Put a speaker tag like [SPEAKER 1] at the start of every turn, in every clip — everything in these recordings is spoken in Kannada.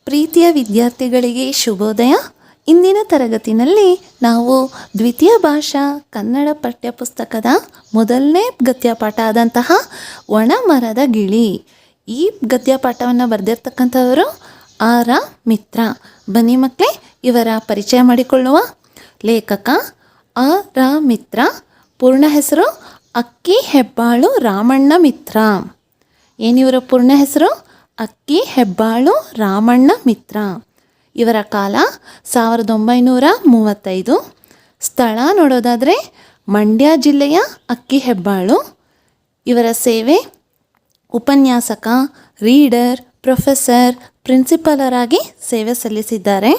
[SPEAKER 1] ಪ್ರೀತಿಯ ವಿದ್ಯಾರ್ಥಿಗಳಿಗೆ ಶುಭೋದಯ. ಇಂದಿನ ತರಗತಿನಲ್ಲಿ ನಾವು ದ್ವಿತೀಯ ಭಾಷಾ ಕನ್ನಡ ಪಠ್ಯಪುಸ್ತಕದ ಮೊದಲನೇ ಗದ್ಯಪಾಠ ಆದಂತಹ ಒಣ ಮರದ ಗಿಳಿ, ಈ ಗದ್ಯಪಾಠವನ್ನು ಬರೆದಿರ್ತಕ್ಕಂಥವರು ಆರ ಮಿತ್ರ. ಬನ್ನಿ ಮಕ್ಕಳೇ, ಇವರ ಪರಿಚಯ ಮಾಡಿಕೊಳ್ಳುವ. ಲೇಖಕ ಆರ ಮಿತ್ರ, ಪೂರ್ಣ ಹೆಸರು ಅಕ್ಕಿ ಹೆಬ್ಬಾಳು ರಾಮಣ್ಣ ಮಿತ್ರ. ಏನಿವರ ಪೂರ್ಣ ಹೆಸರು? ಅಕ್ಕಿ ಹೆಬ್ಬಾಳು ರಾಮಣ್ಣ ಮಿತ್ರ. ಇವರ ಕಾಲ 1935. ಸ್ಥಳ ನೋಡೋದಾದರೆ ಮಂಡ್ಯ ಜಿಲ್ಲೆಯ ಅಕ್ಕಿ ಹೆಬ್ಬಾಳು. ಇವರ ಸೇವೆ ಉಪನ್ಯಾಸಕ, ರೀಡರ್, ಪ್ರೊಫೆಸರ್, ಪ್ರಿನ್ಸಿಪಾಲರಾಗಿ ಸೇವೆ ಸಲ್ಲಿಸಿದ್ದಾರೆ.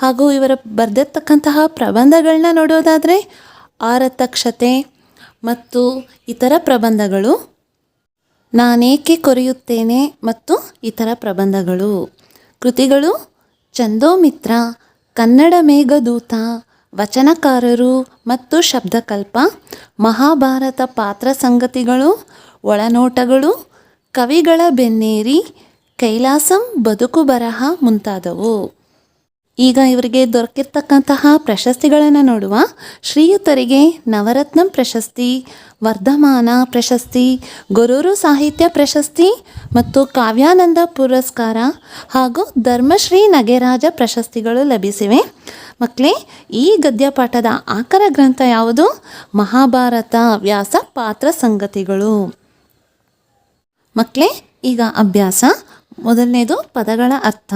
[SPEAKER 1] ಹಾಗೂ ಇವರ ಬರೆದಿರ್ತಕ್ಕಂತಹ ಪ್ರಬಂಧಗಳನ್ನ ನೋಡೋದಾದರೆ ಆರತಕ್ಷತೆ ಮತ್ತು ಇತರ ಪ್ರಬಂಧಗಳು, ನಾನೇಕೆ ಕೊರೆಯುತ್ತೇನೆ ಮತ್ತು ಇತರ ಪ್ರಬಂಧಗಳು. ಕೃತಿಗಳು: ಚಂದೋಮಿತ್ರ, ಕನ್ನಡ ಮೇಘದೂತ, ವಚನಕಾರರು ಮತ್ತು ಶಬ್ದಕಲ್ಪ, ಮಹಾಭಾರತ ಪಾತ್ರ ಸಂಗತಿಗಳು, ಒಳನೋಟಗಳು, ಕವಿಗಳ ಬೆನ್ನೇರಿ, ಕೈಲಾಸಂ ಬದುಕು ಬರಹ ಮುಂತಾದವು. ಈಗ ಇವರಿಗೆ ದೊರಕಿರ್ತಕ್ಕಂತಹ ಪ್ರಶಸ್ತಿಗಳನ್ನು ನೋಡುವ. ಶ್ರೀಯುತರಿಗೆ ನವರತ್ನ ಪ್ರಶಸ್ತಿ, ವರ್ಧಮಾನ ಪ್ರಶಸ್ತಿ, ಗೊರೂರು ಸಾಹಿತ್ಯ ಪ್ರಶಸ್ತಿ ಮತ್ತು ಕಾವ್ಯಾನಂದ ಪುರಸ್ಕಾರ ಹಾಗೂ ಧರ್ಮಶ್ರೀ ನಗೆರಾಜ ಪ್ರಶಸ್ತಿಗಳು ಲಭಿಸಿವೆ. ಮಕ್ಕಳೇ, ಈ ಗದ್ಯಪಾಠದ ಆಕರ ಗ್ರಂಥ ಯಾವುದು? ಮಹಾಭಾರತ ವ್ಯಾಸ ಪಾತ್ರ ಸಂಗತಿಗಳು. ಮಕ್ಕಳೇ, ಈಗ ಅಭ್ಯಾಸ. ಮೊದಲನೇದು ಪದಗಳ ಅರ್ಥ.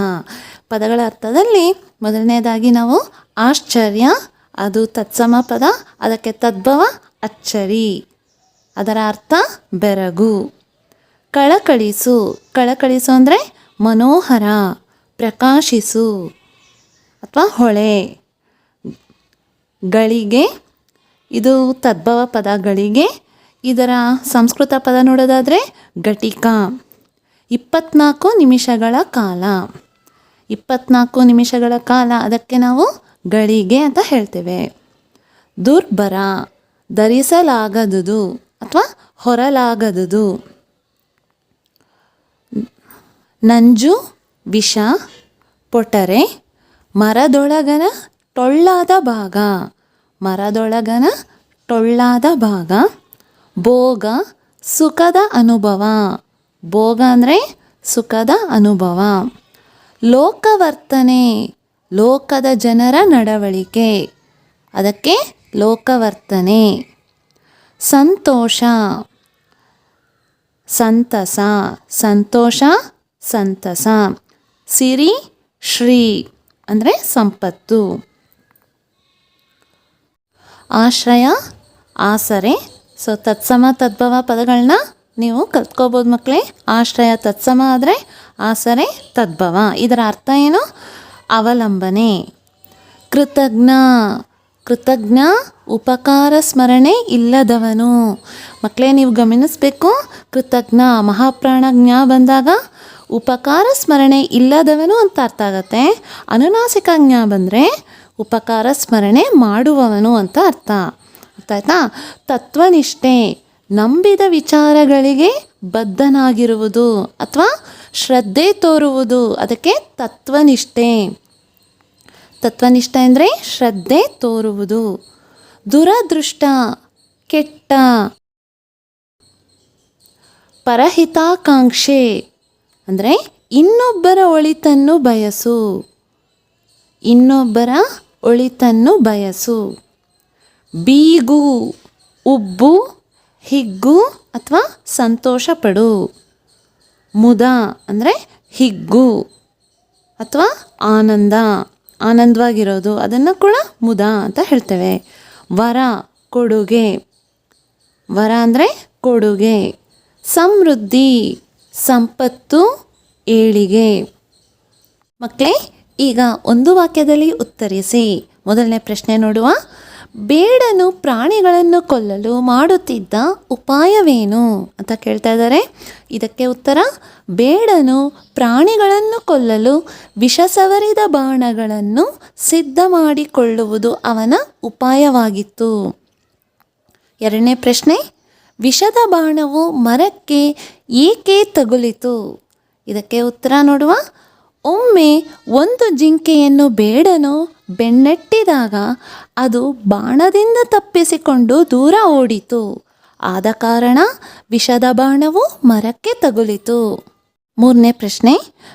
[SPEAKER 1] ಪದಗಳ ಅರ್ಥದಲ್ಲಿ ಮೊದಲನೇದಾಗಿ ನಾವು ಆಶ್ಚರ್ಯ, ಅದು ತತ್ಸಮ ಪದ, ಅದಕ್ಕೆ ತದ್ಭವ ಅಚ್ಚರಿ, ಅದರ ಅರ್ಥ ಬೆರಗು. ಕಳಕಳಿಸು, ಕಳಕಳಿಸು ಅಂದರೆ ಮನೋಹರ, ಪ್ರಕಾಶಿಸು ಅಥವಾ ಹೊಳೆ. ಗಳಿಗೆ, ಇದು ತದ್ಭವ ಪದ ಗಳಿಗೆ. ಇದರ ಸಂಸ್ಕೃತ ಪದ ನೋಡೋದಾದರೆ ಘಟಿಕ. 24 ನಿಮಿಷಗಳ ಕಾಲ, 24 ನಿಮಿಷಗಳ ಕಾಲ, ಅದಕ್ಕೆ ನಾವು ಗಳಿಗೆ ಅಂತ ಹೇಳ್ತೇವೆ. ದುರ್ಬರ, ಧರಿಸಲಾಗದುದು ಅಥವಾ ಹೊರಲಾಗದುದು. ನಂಜು, ವಿಷ, ಪೊಟರೆ, ಮರದೊಳಗನ ಟೊಳ್ಳಾದ ಭಾಗ, ಮರದೊಳಗನ ಟೊಳ್ಳಾದ ಭಾಗ. ಭೋಗ, ಸುಖದ ಅನುಭವ, ಭೋಗ ಅಂದರೆ ಸುಖದ ಅನುಭವ. ಲೋಕವರ್ತನೆ, ಲೋಕದ ಜನರ ನಡವಳಿಕೆ, ಅದಕ್ಕೆ ಲೋಕವರ್ತನೆ. ಸಂತೋಷ, ಸಂತಸ, ಸಂತೋಷ, ಸಂತಸ. ಸಿರಿ, ಶ್ರೀ ಅಂದರೆ ಸಂಪತ್ತು. ಆಶ್ರಯ, ಆಸರೆ. ಸೊ ತತ್ಸಮ ತದ್ಭವ ಪದಗಳನ್ನ ನೀವು ಕಲ್ತ್ಕೋಬೋದು ಮಕ್ಕಳೇ. ಆಶ್ರಯ ತತ್ಸಮ ಆದರೆ ಆಸರೆ ತದ್ಭವ. ಇದರ ಅರ್ಥ ಏನು? ಅವಲಂಬನೆ. ಕೃತಜ್ಞ, ಕೃತಜ್ಞ ಉಪಕಾರ ಸ್ಮರಣೆ ಇಲ್ಲದವನು. ಮಕ್ಕಳೇ, ನೀವು ಗಮನಿಸಬೇಕು, ಕೃತಜ್ಞ ಮಹಾಪ್ರಾಣ ಜ್ಞ ಬಂದಾಗ ಉಪಕಾರ ಸ್ಮರಣೆ ಇಲ್ಲದವನು ಅಂತ ಅರ್ಥ ಆಗತ್ತೆ. ಅನುನಾಸಿಕ ಜ್ಞ ಬಂದರೆ ಉಪಕಾರ ಸ್ಮರಣೆ ಮಾಡುವವನು ಅಂತ ಅರ್ಥ. ಅರ್ಥ ಆಯ್ತಾ? ತತ್ವನಿಷ್ಠೆ, ನಂಬಿದ ವಿಚಾರಗಳಿಗೆ ಬದ್ಧನಾಗಿರುವುದು ಅಥವಾ ಶ್ರದ್ಧೆ ತೋರುವುದು, ಅದಕ್ಕೆ ತತ್ವನಿಷ್ಠೆ. ತತ್ವನಿಷ್ಠೆ ಅಂದರೆ ಶ್ರದ್ಧೆ ತೋರುವುದು. ದುರದೃಷ್ಟ, ಕೆಟ್ಟ. ಪರಹಿತಾಕಾಂಕ್ಷೆ ಅಂದರೆ ಇನ್ನೊಬ್ಬರ ಒಳಿತನ್ನು ಬಯಸು, ಇನ್ನೊಬ್ಬರ ಒಳಿತನ್ನು ಬಯಸು. ಬೀಗು, ಉಬ್ಬು, ಹಿಗ್ಗು ಅಥವಾ ಸಂತೋಷ ಪಡು. ಮುದ ಅಂದರೆ ಹಿಗ್ಗು ಅಥವಾ ಆನಂದ, ಆನಂದವಾಗಿರೋದು, ಅದನ್ನು ಕೂಡ ಮುದ ಅಂತ ಹೇಳ್ತೇವೆ. ವರ, ಕೊಡುಗೆ, ವರ ಅಂದರೆ ಕೊಡುಗೆ. ಸಮೃದ್ಧಿ, ಸಂಪತ್ತು, ಏಳಿಗೆ. ಮಕ್ಕಳೇ, ಈಗ ಒಂದು ವಾಕ್ಯದಲ್ಲಿ ಉತ್ತರಿಸಿ. ಮೊದಲನೇ ಪ್ರಶ್ನೆ ನೋಡುವ. ಬೇಡನು ಪ್ರಾಣಿಗಳನ್ನು ಕೊಲ್ಲಲು ಮಾಡುತ್ತಿದ್ದ ಉಪಾಯವೇನು ಅಂತ ಕೇಳ್ತಾ ಇದ್ದಾರೆ. ಇದಕ್ಕೆ ಉತ್ತರ: ಬೇಡನು ಪ್ರಾಣಿಗಳನ್ನು ಕೊಲ್ಲಲು ವಿಷಸವರಿದ ಬಾಣಗಳನ್ನು ಸಿದ್ಧ ಮಾಡಿಕೊಳ್ಳುವುದು ಅವನ ಉಪಾಯವಾಗಿತ್ತು. ಎರಡನೇ ಪ್ರಶ್ನೆ: ವಿಷದ ಬಾಣವು ಮರಕ್ಕೆ ಏಕೆ ತಗುಲಿತು? ಇದಕ್ಕೆ ಉತ್ತರ ನೋಡುವ. ಒಮ್ಮೆ ಒಂದು ಜಿಂಕೆಯನ್ನು ಬೇಡನು ಬೆನ್ನಟ್ಟಿದಾಗ ಅದು ಬಾಣದಿಂದ ತಪ್ಪಿಸಿಕೊಂಡು ದೂರ ಓಡಿತು. ಆದ ಕಾರಣ ವಿಷದ ಬಾಣವು ಮರಕ್ಕೆ ತಗುಲಿತು. ಮೂರನೇ ಪ್ರಶ್ನೆ,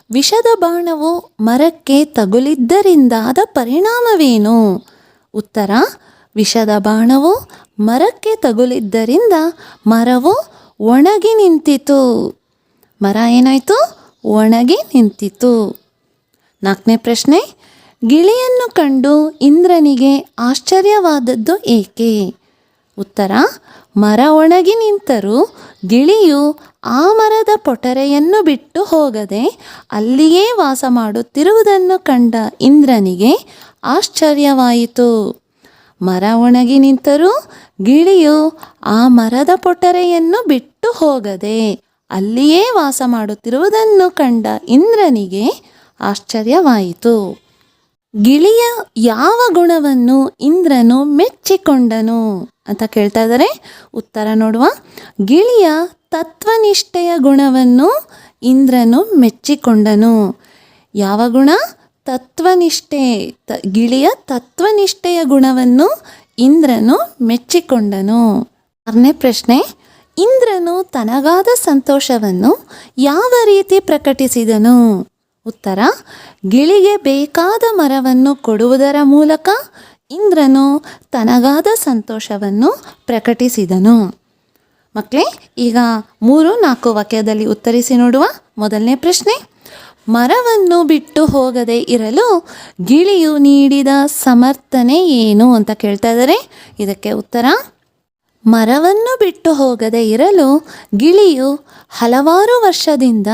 [SPEAKER 1] ವಿಷದ ಬಾಣವು ಮರಕ್ಕೆ ತಗುಲಿದ್ದರಿಂದಾದ ಪರಿಣಾಮವೇನು? ಉತ್ತರ, ವಿಷದ ಬಾಣವು ಮರಕ್ಕೆ ತಗುಲಿದ್ದರಿಂದ ಮರವು ಒಣಗಿ ನಿಂತಿತು. ಮರ ಏನಾಯಿತು? ಒಣಗಿ ನಿಂತಿತು. ನಾಲ್ಕನೇ ಪ್ರಶ್ನೆ, ಗಿಳಿಯನ್ನು ಕಂಡು ಇಂದ್ರನಿಗೆ ಆಶ್ಚರ್ಯವಾದದ್ದು ಏಕೆ? ಉತ್ತರ, ಮರ ಒಣಗಿ ನಿಂತರೂ ಗಿಳಿಯು ಆ ಮರದ ಪೊಟರೆಯನ್ನು ಬಿಟ್ಟು ಹೋಗದೆ ಅಲ್ಲಿಯೇ ವಾಸ ಮಾಡುತ್ತಿರುವುದನ್ನು ಕಂಡ ಇಂದ್ರನಿಗೆ ಆಶ್ಚರ್ಯವಾಯಿತು. ಮರ ಒಣಗಿ ನಿಂತರೂ ಗಿಳಿಯು ಆ ಮರದ ಪೊಟರೆಯನ್ನು ಬಿಟ್ಟು ಹೋಗದೆ ಅಲ್ಲಿಯೇ ವಾಸ ಮಾಡುತ್ತಿರುವುದನ್ನು ಕಂಡ ಇಂದ್ರನಿಗೆ ಆಶ್ಚರ್ಯವಾಯಿತು. ಗಿಳಿಯ ಯಾವ ಗುಣವನ್ನು ಇಂದ್ರನು ಮೆಚ್ಚಿಕೊಂಡನು ಅಂತ ಕೇಳ್ತಾ ಇದ್ದಾರೆ. ಉತ್ತರ ನೋಡುವ. ಗಿಳಿಯ ತತ್ವನಿಷ್ಠೆಯ ಗುಣವನ್ನು ಇಂದ್ರನು ಮೆಚ್ಚಿಕೊಂಡನು. ಯಾವ ಗುಣ? ತತ್ವನಿಷ್ಠೆ. ಗಿಳಿಯ ತತ್ವನಿಷ್ಠೆಯ ಗುಣವನ್ನು ಇಂದ್ರನು ಮೆಚ್ಚಿಕೊಂಡನು. ಆರನೇ ಪ್ರಶ್ನೆ, ಇಂದ್ರನು ತನಗಾದ ಸಂತೋಷವನ್ನು ಯಾವ ರೀತಿ ಪ್ರಕಟಿಸಿದನು? ಉತ್ತರ, ಗಿಳಿಗೆ ಬೇಕಾದ ಮರವನ್ನು ಕೊಡುವುದರ ಮೂಲಕ ಇಂದ್ರನು ತನಗಾದ ಸಂತೋಷವನ್ನು ಪ್ರಕಟಿಸಿದನು. ಮಕ್ಕಳೇ, ಈಗ 3-4 ವಾಕ್ಯದಲ್ಲಿ ಉತ್ತರಿಸಿ ನೋಡುವ. ಮೊದಲನೇ ಪ್ರಶ್ನೆ, ಮರವನ್ನು ಬಿಟ್ಟು ಹೋಗದೆ ಇರಲು ಗಿಳಿಯು ನೀಡಿದ ಸಮರ್ಥನೆ ಏನು ಅಂತ ಕೇಳ್ತಾ ಇದ್ದಾರೆ. ಇದಕ್ಕೆ ಉತ್ತರ, ಮರವನ್ನು ಬಿಟ್ಟು ಹೋಗದೆ ಇರಲು ಗಿಳಿಯು ಹಲವಾರು ವರ್ಷದಿಂದ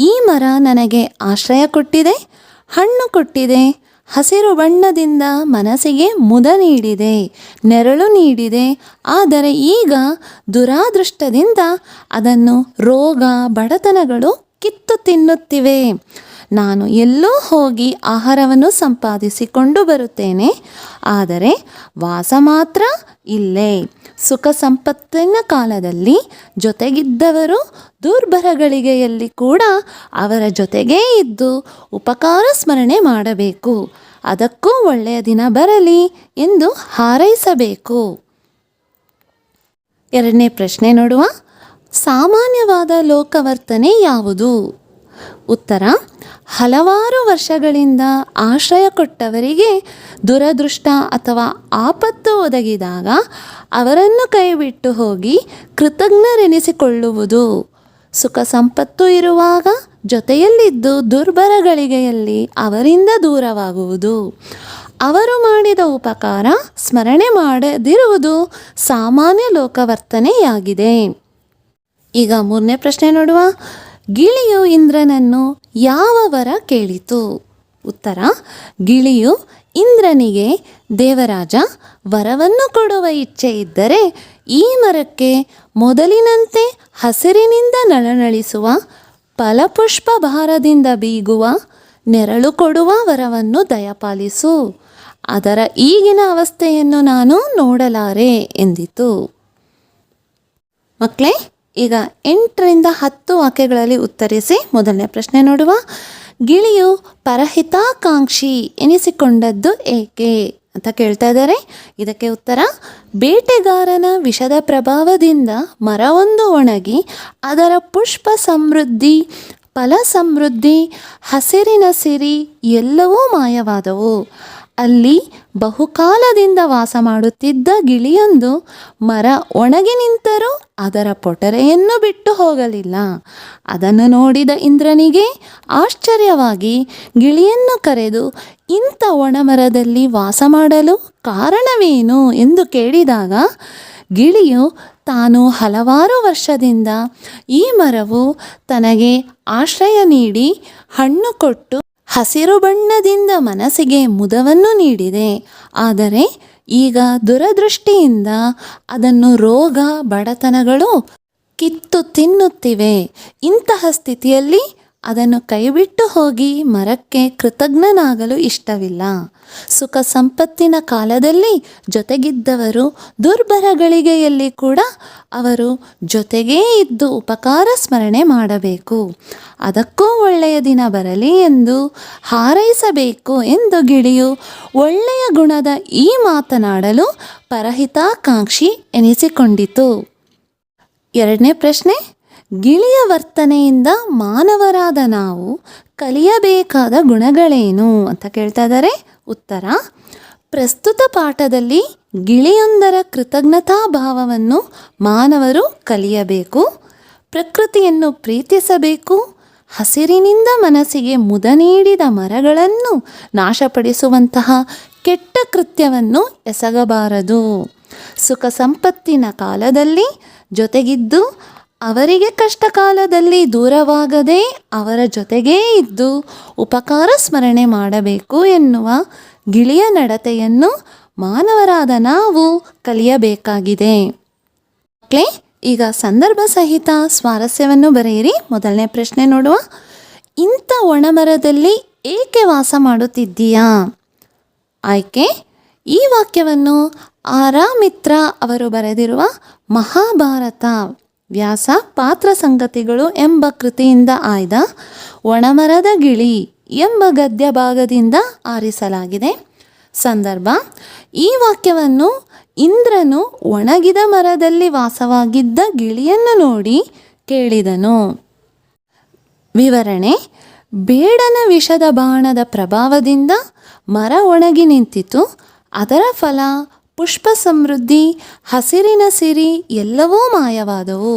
[SPEAKER 1] ಈ ಮರ ನನಗೆ ಆಶ್ರಯ ಕೊಟ್ಟಿದೆ, ಹಣ್ಣು ಕೊಟ್ಟಿದೆ, ಹಸಿರು ಬಣ್ಣದಿಂದ ಮನಸ್ಸಿಗೆ ಮುದ ನೀಡಿದೆ, ನೆರಳು ನೀಡಿದೆ. ಆದರೆ ಈಗ ದುರಾದೃಷ್ಟದಿಂದ ಅದನ್ನು ರೋಗ ಬಡತನಗಳು ಕಿತ್ತು ತಿನ್ನುತ್ತಿವೆ. ನಾನು ಎಲ್ಲೋ ಹೋಗಿ ಆಹಾರವನ್ನು ಸಂಪಾದಿಸಿಕೊಂಡು ಬರುತ್ತೇನೆ, ಆದರೆ ವಾಸ ಮಾತ್ರ ಇಲ್ಲೇ. ಸುಖ ಸಂಪತ್ತಿನ ಕಾಲದಲ್ಲಿ ಜೊತೆಗಿದ್ದವರು ದುರ್ಬರಗಳಿಗೆಯಲ್ಲಿ ಕೂಡ ಅವರ ಜೊತೆಗೇ ಇದ್ದು ಉಪಕಾರ ಸ್ಮರಣೆ ಮಾಡಬೇಕು. ಅದಕ್ಕೂ ಒಳ್ಳೆಯ ದಿನ ಬರಲಿ ಎಂದು ಹಾರೈಸಬೇಕು. ಎರಡನೇ ಪ್ರಶ್ನೆ ನೋಡುವ. ಸಾಮಾನ್ಯವಾದ ಲೋಕವರ್ತನೆ ಯಾವುದು? ಉತ್ತರ, ಹಲವಾರು ವರ್ಷಗಳಿಂದ ಆಶ್ರಯ ಕೊಟ್ಟವರಿಗೆ ದುರದೃಷ್ಟ ಅಥವಾ ಆಪತ್ತು ಒದಗಿದಾಗ ಅವರನ್ನು ಕೈಬಿಟ್ಟು ಹೋಗಿ ಕೃತಜ್ಞರೆನಿಸಿಕೊಳ್ಳುವುದು. ಸುಖ ಸಂಪತ್ತು ಇರುವಾಗ ಜೊತೆಯಲ್ಲಿದ್ದು ದುರ್ಬರಗಳಿಗೆಯಲ್ಲಿ ಅವರಿಂದ ದೂರವಾಗುವುದು. ಅವರು ಮಾಡಿದ ಉಪಕಾರ ಸ್ಮರಣೆ ಮಾಡದಿರುವುದು ಸಾಮಾನ್ಯ ಲೋಕವರ್ತನೆಯಾಗಿದೆ. ಈಗ ಮೂರನೇ ಪ್ರಶ್ನೆ ನೋಡುವ. ಗಿಳಿಯು ಇಂದ್ರನನ್ನು ಯಾವ ವರ ಕೇಳಿತು? ಉತ್ತರ, ಗಿಳಿಯು ಇಂದ್ರನಿಗೆ, ದೇವರಾಜ, ವರವನ್ನು ಕೊಡುವ ಇಚ್ಛೆ ಇದ್ದರೆ ಈ ಮರಕ್ಕೆ ಮೊದಲಿನಂತೆ ಹಸಿರಿನಿಂದ ನಳನಳಿಸುವ, ಫಲಪುಷ್ಪ ಭಾರದಿಂದ ಬೀಗುವ, ನೆರಳು ಕೊಡುವ ವರವನ್ನು ದಯಪಾಲಿಸು. ಅದರ ಈಗಿನ ಅವಸ್ಥೆಯನ್ನು ನಾನು ನೋಡಲಾರೆ ಎಂದಿತು. ಮಕ್ಕಳೇ, ಈಗ 8-10 ವಾಕ್ಯಗಳಲ್ಲಿ ಉತ್ತರಿಸಿ. ಮೊದಲನೇ ಪ್ರಶ್ನೆ ನೋಡುವ. ಗಿಳಿಯು ಪರಹಿತಾಕಾಂಕ್ಷಿ ಎನಿಸಿಕೊಂಡದ್ದು ಏಕೆ ಅಂತ ಕೇಳ್ತಾ ಇದ್ದಾರೆ. ಇದಕ್ಕೆ ಉತ್ತರ, ಬೇಟೆಗಾರನ ವಿಷದ ಪ್ರಭಾವದಿಂದ ಮರವೊಂದು ಒಣಗಿ ಅದರ ಪುಷ್ಪ ಸಮೃದ್ಧಿ, ಫಲ ಸಮೃದ್ಧಿ, ಹಸಿರಿನ ಸಿರಿ ಎಲ್ಲವೂ ಮಾಯವಾದವು. ಅಲ್ಲಿ ಬಹುಕಾಲದಿಂದ ವಾಸ ಮಾಡುತ್ತಿದ್ದ ಗಿಳಿಯೊಂದು ಮರ ಒಣಗಿ ನಿಂತರೂ ಅದರ ಪೊಟರೆಯನ್ನು ಬಿಟ್ಟು ಹೋಗಲಿಲ್ಲ. ಅದನ್ನು ನೋಡಿದ ಇಂದ್ರನಿಗೆ ಆಶ್ಚರ್ಯವಾಗಿ ಗಿಳಿಯನ್ನು ಕರೆದು, ಇಂಥ ಒಣಮರದಲ್ಲಿ ವಾಸ ಮಾಡಲು ಕಾರಣವೇನು ಎಂದು ಕೇಳಿದಾಗ, ಗಿಳಿಯು ತಾನು ಹಲವಾರು ವರ್ಷದಿಂದ ಈ ಮರವು ತನಗೆ ಆಶ್ರಯ ನೀಡಿ ಹಣ್ಣು ಕೊಟ್ಟು ಹಸಿರು ಬಣ್ಣದಿಂದ ಮನಸ್ಸಿಗೆ ಮುದವನ್ನು ನೀಡಿದೆ, ಆದರೆ ಈಗ ದುರದೃಷ್ಟಿಯಿಂದ ಅದನ್ನು ರೋಗ ಬಡತನಗಳು ಕಿತ್ತು ತಿನ್ನುತ್ತಿವೆ. ಇಂತಹ ಸ್ಥಿತಿಯಲ್ಲಿ ಅದನ್ನು ಕೈಬಿಟ್ಟು ಹೋಗಿ ಮರಕ್ಕೆ ಕೃತಜ್ಞನಾಗಲು ಇಷ್ಟವಿಲ್ಲ. ಸುಖ ಸಂಪತ್ತಿನ ಕಾಲದಲ್ಲಿ ಜೊತೆಗಿದ್ದವರು ದುರ್ಬರಗಳಿಗೆಯಲ್ಲಿ ಕೂಡ ಅವರು ಜೊತೆಗೇ ಇದ್ದು ಉಪಕಾರ ಸ್ಮರಣೆ ಮಾಡಬೇಕು. ಅದಕ್ಕೂ ಒಳ್ಳೆಯ ದಿನ ಬರಲಿ ಎಂದು ಹಾರೈಸಬೇಕು ಎಂದು ಗಿಳಿಯು ಒಳ್ಳೆಯ ಗುಣದ ಈ ಮಾತನಾಡಲು ಪರಹಿತಾಕಾಂಕ್ಷಿ ಎನಿಸಿಕೊಂಡಿತು. ಎರಡನೇ ಪ್ರಶ್ನೆ, ಗಿಳಿಯ ವರ್ತನೆಯಿಂದ ಮಾನವರಾದ ನಾವು ಕಲಿಯಬೇಕಾದ ಗುಣಗಳೇನು ಅಂತ ಕೇಳ್ತಾ ಇದ್ದಾರೆ. ಉತ್ತರ: ಪ್ರಸ್ತುತ ಪಾಠದಲ್ಲಿ ಗಿಳಿಯೊಂದರ ಕೃತಜ್ಞತಾ ಭಾವವನ್ನು ಮಾನವರು ಕಲಿಯಬೇಕು. ಪ್ರಕೃತಿಯನ್ನು ಪ್ರೀತಿಸಬೇಕು. ಹಸಿರಿನಿಂದ ಮನಸ್ಸಿಗೆ ಮುದ ನೀಡಿದ ಮರಗಳನ್ನು ನಾಶಪಡಿಸುವಂತಹ ಕೆಟ್ಟ ಕೃತ್ಯವನ್ನು ಎಸಗಬಾರದು. ಸುಖ ಸಂಪತ್ತಿನ ಕಾಲದಲ್ಲಿ ಜೊತೆಗಿದ್ದು ಅವರಿಗೆ ಕಷ್ಟ ಕಾಲದಲ್ಲಿ ದೂರವಾಗದೆ ಅವರ ಜೊತೆಗೇ ಇದ್ದು ಉಪಕಾರ ಸ್ಮರಣೆ ಮಾಡಬೇಕು ಎನ್ನುವ ಗಿಳಿಯ ನಡತೆಯನ್ನು ಮಾನವರಾದ ನಾವು ಕಲಿಯಬೇಕಾಗಿದೆ. ಮಕ್ಕಳೇ, ಈಗ ಸಂದರ್ಭ ಸಹಿತ ಸ್ವಾರಸ್ಯವನ್ನು ಬರೆಯಿರಿ. ಮೊದಲನೇ ಪ್ರಶ್ನೆ ನೋಡುವ. ಇಂಥ ಒಣಮರದಲ್ಲಿ ಏಕೆ ವಾಸ ಮಾಡುತ್ತಿದ್ದೀಯಾ? ಆಯ್ಕೆ: ಈ ವಾಕ್ಯವನ್ನು ಆರಾಮಿತ್ರ ಅವರು ಬರೆದಿರುವ ಮಹಾಭಾರತ ವ್ಯಾಸ ಪಾತ್ರ ಸಂಗತಿಗಳು ಎಂಬ ಕೃತಿಯಿಂದ ಆಯ್ದ ಒಣಮರದ ಗಿಳಿ ಎಂಬ ಗದ್ಯ ಭಾಗದಿಂದ ಆರಿಸಲಾಗಿದೆ. ಸಂದರ್ಭ: ಈ ವಾಕ್ಯವನ್ನು ಇಂದ್ರನು ಒಣಗಿದ ಮರದಲ್ಲಿ ವಾಸವಾಗಿದ್ದ ಗಿಳಿಯನ್ನು ನೋಡಿ ಕೇಳಿದನು. ವಿವರಣೆ: ಬೇಡನ ವಿಷದ ಬಾಣದ ಪ್ರಭಾವದಿಂದ ಮರ ಒಣಗಿ ನಿಂತಿತು. ಅದರ ಫಲ, ಪುಷ್ಪ ಸಮೃದ್ಧಿ, ಹಸಿರಿನ ಸಿರಿ ಎಲ್ಲವೂ ಮಾಯವಾದವು.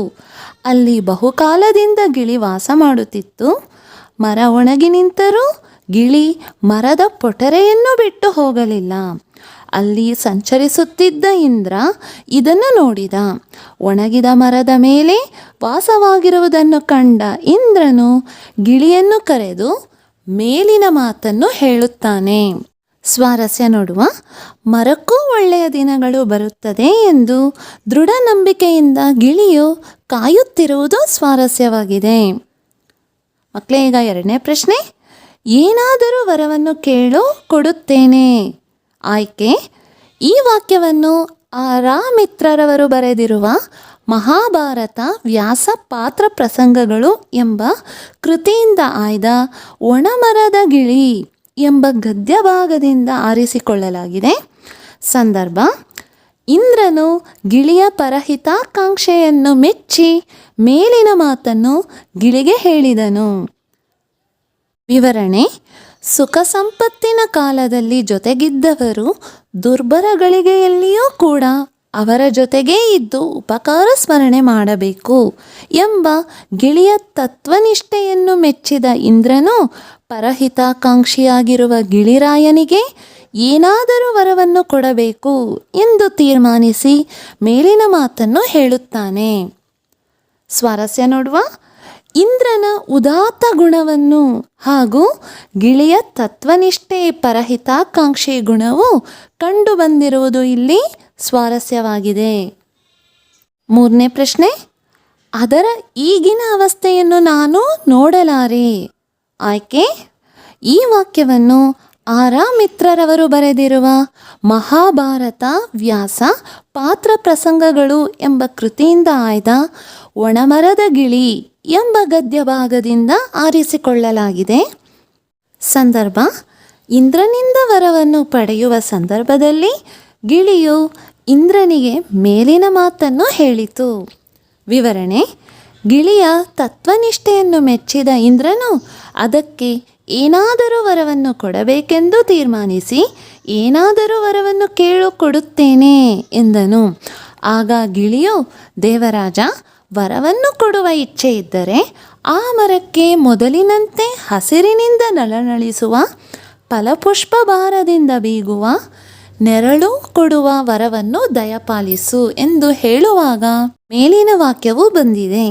[SPEAKER 1] ಅಲ್ಲಿ ಬಹುಕಾಲದಿಂದ ಗಿಳಿ ವಾಸ ಮಾಡುತ್ತಿತ್ತು. ಮರ ಒಣಗಿ ನಿಂತರೂ ಗಿಳಿ ಮರದ ಪೊಟರೆಯನ್ನು ಬಿಟ್ಟು ಹೋಗಲಿಲ್ಲ. ಅಲ್ಲಿ ಸಂಚರಿಸುತ್ತಿದ್ದ ಇಂದ್ರ ಇದನ್ನು ನೋಡಿದ. ಒಣಗಿದ ಮರದ ಮೇಲೆ ವಾಸವಾಗಿರುವುದನ್ನು ಕಂಡ ಇಂದ್ರನು ಗಿಳಿಯನ್ನು ಕರೆದು ಮೇಲಿನ ಮಾತನ್ನು ಹೇಳುತ್ತಾನೆ. ಸ್ವಾರಸ್ಯ ನೋಡುವ. ಮರಕ್ಕೂ ಒಳ್ಳೆಯ ದಿನಗಳು ಬರುತ್ತದೆ ಎಂದು ದೃಢ ನಂಬಿಕೆಯಿಂದ ಗಿಳಿಯು ಕಾಯುತ್ತಿರುವುದು ಸ್ವಾರಸ್ಯವಾಗಿದೆ. ಮಕ್ಕಳೇ, ಈಗ ಎರಡನೇ ಪ್ರಶ್ನೆ. ಏನಾದರೂ ವರವನ್ನು ಕೇಳು, ಕೊಡುತ್ತೇನೆ. ಆಯ್ಕೆ: ಈ ವಾಕ್ಯವನ್ನು ಆರಾಮಿತ್ರರವರು ಬರೆದಿರುವ ಮಹಾಭಾರತ ವ್ಯಾಸ ಪಾತ್ರ ಪ್ರಸಂಗಗಳು ಎಂಬ ಕೃತಿಯಿಂದ ಆಯ್ದ ಒಣಮರದ ಗಿಳಿ ಎಂಬ ಗದ್ಯ ಭಾಗದಿಂದ ಆರಿಸಿಕೊಳ್ಳಲಾಗಿದೆ. ಸಂದರ್ಭ: ಇಂದ್ರನು ಗಿಳಿಯ ಪರಹಿತಾಕಾಂಕ್ಷೆಯನ್ನು ಮೆಚ್ಚಿ ಮೇಲಿನ ಮಾತನ್ನು ಗಿಳಿಗೆ ಹೇಳಿದನು. ವಿವರಣೆ: ಸುಖ ಸಂಪತ್ತಿನ ಕಾಲದಲ್ಲಿ ಜೊತೆಗಿದ್ದವರು ದುರ್ಬರಗಳಿಗೆಯಲ್ಲಿಯೂ ಕೂಡ ಅವರ ಜೊತೆಗೇ ಇದ್ದು ಉಪಕಾರ ಸ್ಮರಣೆ ಮಾಡಬೇಕು ಎಂಬ ಗಿಳಿಯ ತತ್ವನಿಷ್ಠೆಯನ್ನು ಮೆಚ್ಚಿದ ಇಂದ್ರನು ಪರಹಿತಾಕಾಂಕ್ಷಿಯಾಗಿರುವ ಗಿಳಿರಾಯನಿಗೆ ಏನಾದರೂ ವರವನ್ನು ಕೊಡಬೇಕು ಎಂದು ತೀರ್ಮಾನಿಸಿ ಮೇಲಿನ ಮಾತನ್ನು ಹೇಳುತ್ತಾನೆ. ಸ್ವಾರಸ್ಯ ನೋಡುವ. ಇಂದ್ರನ ಉದಾತ್ತ ಗುಣವನ್ನು ಹಾಗೂ ಗಿಳಿಯ ತತ್ವನಿಷ್ಠೆ ಪರಹಿತಾಕಾಂಕ್ಷಿ ಗುಣವು ಕಂಡು ಬಂದಿರುವುದು ಇಲ್ಲಿ ಸ್ವಾರಸ್ಯವಾಗಿದೆ. ಮೂರನೇ ಪ್ರಶ್ನೆ. ಅದರ ಈಗಿನ ಅವಸ್ಥೆಯನ್ನು ನಾನು ನೋಡಲಾರೆ. ಆಯ್ಕೆ: ಈ ವಾಕ್ಯವನ್ನು ಆರಾಮಿತ್ರರವರು ಬರೆದಿರುವ ಮಹಾಭಾರತ ವ್ಯಾಸ ಪಾತ್ರ ಪ್ರಸಂಗಗಳು ಎಂಬ ಕೃತಿಯಿಂದ ಆಯ್ದ ಒಣಮರದ ಗಿಳಿ ಎಂಬ ಗದ್ಯ ಭಾಗದಿಂದ ಆರಿಸಿಕೊಳ್ಳಲಾಗಿದೆ. ಸಂದರ್ಭ: ಇಂದ್ರನಿಂದ ವರವನ್ನು ಪಡೆಯುವ ಸಂದರ್ಭದಲ್ಲಿ ಗಿಳಿಯು ಇಂದ್ರನಿಗೆ ಮೇಲಿನ ಮಾತನ್ನು ಹೇಳಿತು. ವಿವರಣೆ: ಗಿಳಿಯ ತತ್ವನಿಷ್ಠೆಯನ್ನು ಮೆಚ್ಚಿದ ಇಂದ್ರನು ಅದಕ್ಕೆ ಏನಾದರೂ ವರವನ್ನು ಕೊಡಬೇಕೆಂದು ತೀರ್ಮಾನಿಸಿ ಏನಾದರೂ ವರವನ್ನು ಕೇಳು, ಕೊಡುತ್ತೇನೆ ಎಂದನು. ಆಗ ಗಿಳಿಯು, ದೇವರಾಜ, ವರವನ್ನು ಕೊಡುವ ಇಚ್ಛೆ ಇದ್ದರೆ ಆ ಮರಕ್ಕೆ ಮೊದಲಿನಂತೆ ಹಸಿರಿನಿಂದ ನಳನಳಿಸುವ, ಫಲಪುಷ್ಪ ಭಾರದಿಂದ ಬೀಗುವ, ನೆರಳು ಕೊಡುವ ವರವನ್ನು ದಯಪಾಲಿಸು ಎಂದು ಹೇಳುವಾಗ ಮೇಲಿನ ವಾಕ್ಯವು ಬಂದಿದೆ.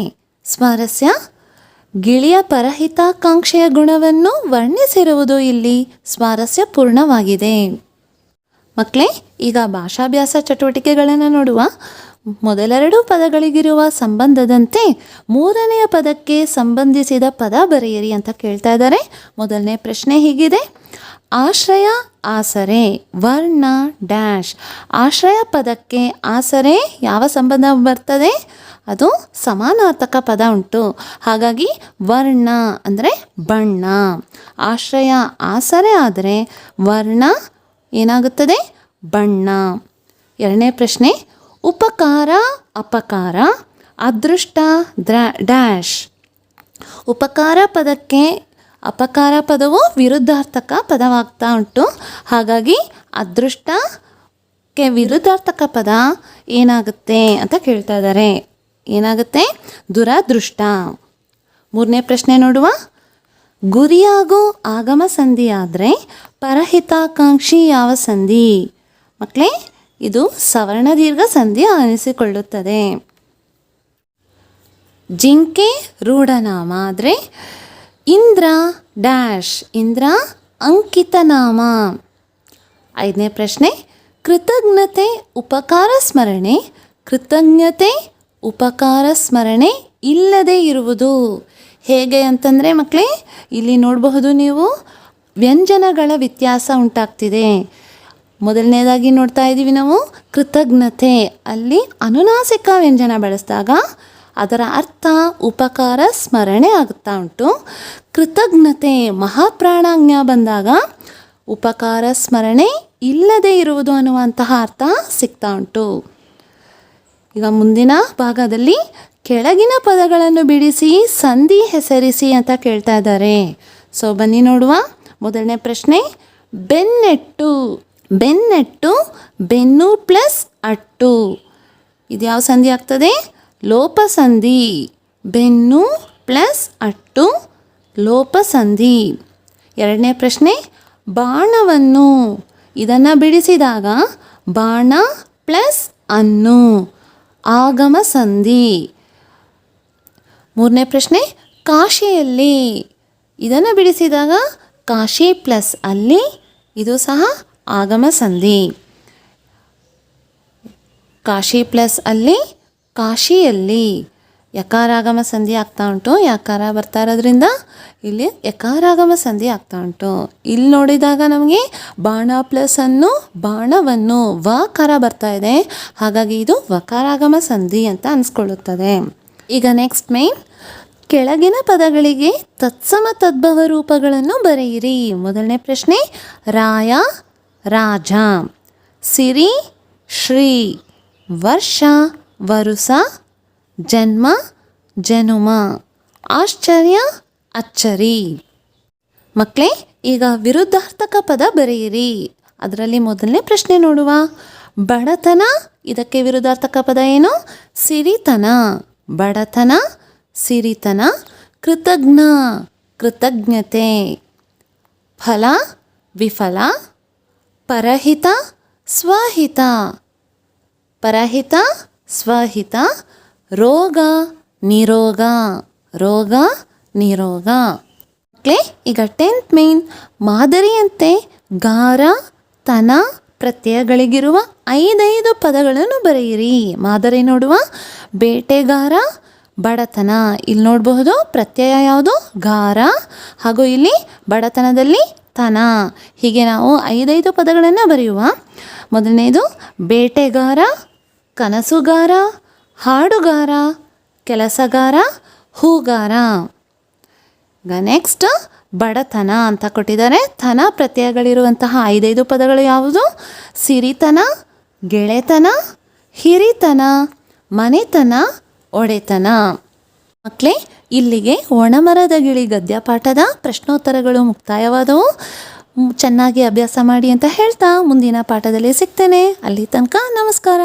[SPEAKER 1] ಸ್ವಾರಸ್ಯ: ಗಿಳಿಯ ಪರಹಿತಾಕಾಂಕ್ಷೆಯ ಗುಣವನ್ನು ವರ್ಣಿಸಿರುವುದು ಇಲ್ಲಿ ಸ್ವಾರಸ್ಯ ಪೂರ್ಣವಾಗಿದೆ. ಮಕ್ಕಳೇ, ಈಗ ಭಾಷಾಭ್ಯಾಸ ಚಟುವಟಿಕೆಗಳನ್ನು ನೋಡುವ. ಮೊದಲೆರಡು ಪದಗಳಿಗಿರುವ ಸಂಬಂಧದಂತೆ ಮೂರನೆಯ ಪದಕ್ಕೆ ಸಂಬಂಧಿಸಿದ ಪದ ಬರೆಯಿರಿ ಅಂತ ಕೇಳ್ತಾ ಇದ್ದಾರೆ. ಮೊದಲನೇ ಪ್ರಶ್ನೆ ಹೀಗಿದೆ: ಆಶ್ರಯ ಆಸರೆ ವರ್ಣ ಡ್ಯಾಶ್. ಆಶ್ರಯ ಪದಕ್ಕೆ ಆಸರೆ ಯಾವ ಸಂಬಂಧ ಬರ್ತದೆ? ಅದು ಸಮಾನಾರ್ಥಕ ಪದ ಉಂಟು. ಹಾಗಾಗಿ ವರ್ಣ ಅಂದರೆ ಬಣ್ಣ. ಆಶ್ರಯ ಆಸರೆ ಆದರೆ ವರ್ಣ ಏನಾಗುತ್ತದೆ? ಬಣ್ಣ. ಎರಡನೇ ಪ್ರಶ್ನೆ: ಉಪಕಾರ ಅಪಕಾರ ಅದೃಷ್ಟ ಡ್ಯಾಶ್. ಉಪಕಾರ ಪದಕ್ಕೆ ಅಪಕಾರ ಪದವು ವಿರುದ್ಧಾರ್ಥಕ ಪದವಾಗ್ತಾ ಉಂಟು. ಹಾಗಾಗಿ ಅದೃಷ್ಟಕ್ಕೆ ವಿರುದ್ಧಾರ್ಥಕ ಪದ ಏನಾಗುತ್ತೆ ಅಂತ ಕೇಳ್ತಾ ಇದ್ದಾರೆ. ಏನಾಗುತ್ತೆ? ದುರದೃಷ್ಟ. ಮೂರನೇ ಪ್ರಶ್ನೆ ನೋಡುವ: ಗುರಿಯಾಗೋ ಆಗಮ ಸಂಧಿ ಆದರೆ ಪರಹಿತಾಕಾಂಕ್ಷಿ ಯಾವ ಸಂಧಿ? ಮಕ್ಕಳೇ, ಇದು ಸವರ್ಣ ದೀರ್ಘ ಸಂಧಿ ಅನಿಸಿಕೊಳ್ಳುತ್ತದೆ. ಜಿಂಕೆ ರೂಢನಾಮ ಆದರೆ ಇಂದ್ರ ಡ್ಯಾಶ್. ಇಂದ್ರ ಅಂಕಿತ ನಾಮ. ಐದನೇ ಪ್ರಶ್ನೆ: ಕೃತಜ್ಞತೆ ಉಪಕಾರ ಸ್ಮರಣೆ ಕೃತಜ್ಞತೆ ಉಪಕಾರ ಸ್ಮರಣೆ ಇಲ್ಲದೆ ಇರುವುದು ಹೇಗೆ ಅಂತಂದರೆ ಮಕ್ಕಳೇ, ಇಲ್ಲಿ ನೋಡಬಹುದು ನೀವು ವ್ಯಂಜನಗಳ ವ್ಯತ್ಯಾಸ ಉಂಟಾಗ್ತಿದೆ. ಮೊದಲನೇದಾಗಿ ನೋಡ್ತಾ ಇದ್ದೀವಿ ನಾವು ಕೃತಜ್ಞತೆ, ಅಲ್ಲಿ ಅನುನಾಸಿಕ ವ್ಯಂಜನ ಬಳಸಿದಾಗ ಅದರ ಅರ್ಥ ಉಪಕಾರ ಸ್ಮರಣೆ ಆಗುತ್ತಾ ಉಂಟು. ಕೃತಜ್ಞತೆ ಮಹಾಪ್ರಾಣಾಜ್ಞ ಬಂದಾಗ ಉಪಕಾರ ಸ್ಮರಣೆ ಇಲ್ಲದೆ ಇರುವುದು ಅನ್ನುವಂತಹ ಅರ್ಥ ಸಿಗ್ತಾ ಉಂಟು. ಈಗ ಮುಂದಿನ ಭಾಗದಲ್ಲಿ ಕೆಳಗಿನ ಪದಗಳನ್ನು ಬಿಡಿಸಿ ಸಂಧಿ ಹೆಸರಿಸಿ ಅಂತ ಕೇಳ್ತಾ ಇದ್ದಾರೆ. ಸೊ ಬನ್ನಿ ನೋಡುವ. ಮೊದಲನೇ ಪ್ರಶ್ನೆ: ಬೆನ್ನೆಟ್ಟು. ಬೆನ್ನೆಟ್ಟು ಬೆನ್ನು ಪ್ಲಸ್ ಅಟ್ಟು. ಇದು ಯಾವ ಸಂಧಿ ಆಗ್ತದೆ? ಲೋಪ ಸಂಧಿ. ಬೆನ್ನು ಪ್ಲಸ್ ಅಟ್ಟು ಲೋಪ ಸಂಧಿ. ಎರಡನೇ ಪ್ರಶ್ನೆ: ಬಾಣವನ್ನು. ಇದನ್ನು ಬಿಡಿಸಿದಾಗ ಬಾಣ ಪ್ಲಸ್ ಅನ್ನು ಆಗಮ ಸಂಧಿ. ಮೂರನೇ ಪ್ರಶ್ನೆ: ಕಾಶಿಯಲ್ಲಿ. ಇದನ್ನು ಬಿಡಿಸಿದಾಗ ಕಾಶಿ ಪ್ಲಸ್ ಅಲ್ಲಿ, ಇದು ಸಹ ಆಗಮ ಸಂಧಿ. ಕಾಶಿ ಪ್ಲಸ್ ಅಲ್ಲಿ ಕಾಶಿಯಲ್ಲಿ ಯಕಾರಾಗಮ ಸಂಧಿ ಆಗ್ತಾ ಉಂಟು. ಯಕಾರ ಬರ್ತಾ ಇರೋದ್ರಿಂದ ಇಲ್ಲಿ ಯಕಾರಾಗಮ ಸಂಧಿ ಆಗ್ತಾ ಉಂಟು. ಇಲ್ಲಿ ನೋಡಿದಾಗ ನಮಗೆ ಬಾಣ ಪ್ಲಸ್ ಅನ್ನು ಬಾಣವನ್ನು ವಕಾರ ಬರ್ತಾ ಇದೆ. ಹಾಗಾಗಿ ಇದು ವಕಾರಾಗಮ ಸಂಧಿ ಅಂತ ಅನಿಸ್ಕೊಳ್ಳುತ್ತದೆ. ಈಗ ನೆಕ್ಸ್ಟ್ ಮೇನ್: ಕೆಳಗಿನ ಪದಗಳಿಗೆ ತತ್ಸಮ ತದ್ಭವ ರೂಪಗಳನ್ನು ಬರೆಯಿರಿ. ಮೊದಲನೇ ಪ್ರಶ್ನೆ: ರಾಯ ರಾಜ, ಸಿರಿ ಶ್ರೀ, ವರ್ಷ ವರುಸ, ಜನ್ಮ ಜನುಮ, ಆಶ್ಚರ್ಯ ಅಚ್ಚರಿ. ಮಕ್ಕಳೇ, ಈಗ ವಿರುದ್ಧಾರ್ಥಕ ಪದ ಬರೆಯಿರಿ. ಅದರಲ್ಲಿ ಮೊದಲನೇ ಪ್ರಶ್ನೆ ನೋಡುವ. ಬಡತನ, ಇದಕ್ಕೆ ವಿರುದ್ಧಾರ್ಥಕ ಪದ ಏನು? ಸಿರಿತನ. ಬಡತನ ಸಿರಿತನ. ಕೃತಜ್ಞ ಕೃತಜ್ಞತೆ. ಫಲ ವಿಫಲ. ಪರಹಿತ ಸ್ವಹಿತ. ಪರಹಿತ ಸ್ವಹಿತ. ರೋಗ ನಿರೋಗ. ರೋಗ ನಿರೋಗ. ಮಕ್ಕಳೇ, ಈಗ 10th ಮೇನ್: ಮಾದರಿಯಂತೆ ಗಾರ ತನ ಪ್ರತ್ಯಯಗಳಿಗಿರುವ 5 ಪದಗಳನ್ನು ಬರೆಯಿರಿ. ಮಾದರಿ ನೋಡುವ. ಬೇಟೆಗಾರ ಬಡತನ. ಇಲ್ಲಿ ನೋಡಬಹುದು ಪ್ರತ್ಯಯ ಯಾವುದು? ಗಾರ. ಹಾಗೂ ಇಲ್ಲಿ ಬಡತನದಲ್ಲಿ ತನ. ಹೀಗೆ ನಾವು 5 ಪದಗಳನ್ನು ಬರೆಯುವ. ಮೊದಲನೇದು ಬೇಟೆಗಾರ, ಕನಸುಗಾರ, ಹಾಡುಗಾರ, ಕೆಲಸಗಾರ, ಹೂಗಾರ. ಈಗ ನೆಕ್ಸ್ಟ್ ಬಡತನ ಅಂತ ಕೊಟ್ಟಿದ್ದಾರೆ. ತನ ಪ್ರತ್ಯಯಗಳಿರುವಂತಹ 5 ಪದಗಳು ಯಾವುದು? ಸಿರಿತನ, ಗೆಳೆತನ, ಹಿರಿತನ, ಮನೆತನ, ಒಡೆತನ. ಮಕ್ಕಳೇ, ಇಲ್ಲಿಗೆ ಒಣಮರದ ಗಿಳಿ ಗದ್ಯ ಪಾಠದ ಪ್ರಶ್ನೋತ್ತರಗಳು ಮುಕ್ತಾಯವಾದವು. ಚೆನ್ನಾಗಿ ಅಭ್ಯಾಸ ಮಾಡಿ ಅಂತ ಹೇಳ್ತಾ ಮುಂದಿನ ಪಾಠದಲ್ಲಿ ಸಿಗ್ತೇನೆ. ಅಲ್ಲಿ ತನಕ ನಮಸ್ಕಾರ.